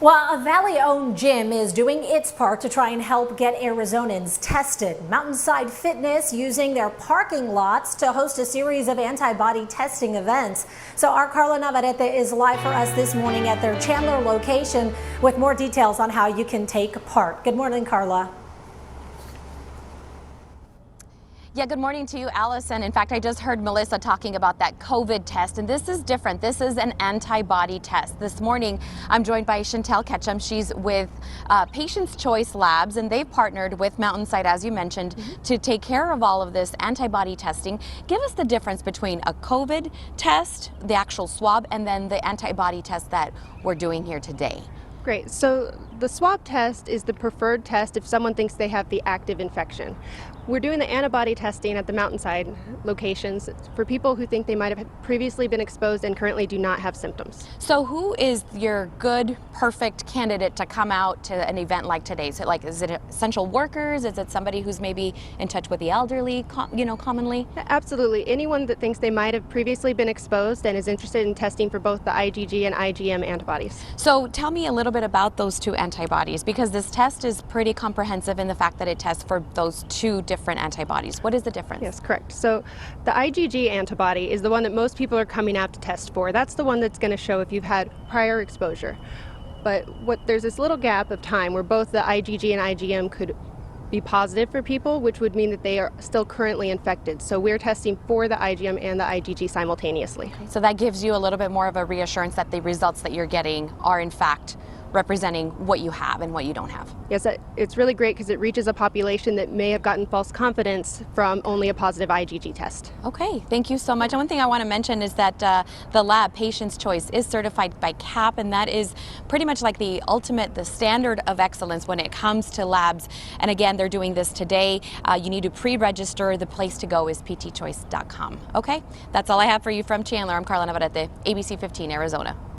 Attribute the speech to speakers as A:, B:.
A: Well, a Valley-owned gym is doing its part to try and help get Arizonans tested. Mountainside Fitness using their parking lots to host a series of antibody testing events. So our KARLA NAVARRETE is live for us this morning at their Chandler location with more details on how you can take part. Good morning, KARLA.
B: Yeah, good morning to you, Allison. In fact, I just heard Melissa talking about that COVID test, and this is different. This is an antibody test. This morning, I'm joined by CHANTELLE KETCHEM. She's with Patient's Choice Labs, and they've partnered with Mountainside, as you mentioned, to take care of all of this antibody testing. Give us the difference between a COVID test, the actual swab, and then the antibody test that we're doing here today.
C: Great. So the swab test is the preferred test if someone thinks they have the active infection. We're doing the antibody testing at the Mountainside locations for people who think they might have previously been exposed and currently do not have symptoms.
B: So who is your good, perfect candidate to come out to an event like today? So is it essential workers? Is it somebody who's maybe in touch with the elderly, commonly?
C: Absolutely. Anyone that thinks they might have previously been exposed and is interested in testing for both the IgG and IgM antibodies.
B: So tell me a little bit about those two antibodies, because this test is pretty comprehensive in the fact that it tests for those two different antibodies. What is the difference?
C: Yes, correct. So the IgG antibody is the one that most people are coming out to test for. That's the one that's going to show if you've had prior exposure. But there's this little gap of time where both the IgG and IgM could be positive for people, which would mean that they are still currently infected. So we're testing for the IgM and the IgG simultaneously.
B: So that gives you a little bit more of a reassurance that the results that you're getting are in fact representing what you have and what you don't have.
C: Yes, it's really great because it reaches a population that may have gotten false confidence from only a positive IgG test.
B: Okay, thank you so much. And one thing I want to mention is that the lab, Patient's Choice, is certified by CAP, and that is pretty much like the standard of excellence when it comes to labs. And again, they're doing this today. You need to pre-register. The place to go is ptchoice.com. Okay, that's all I have for you from Chandler. I'm KARLA NAVARRETE, ABC 15, Arizona.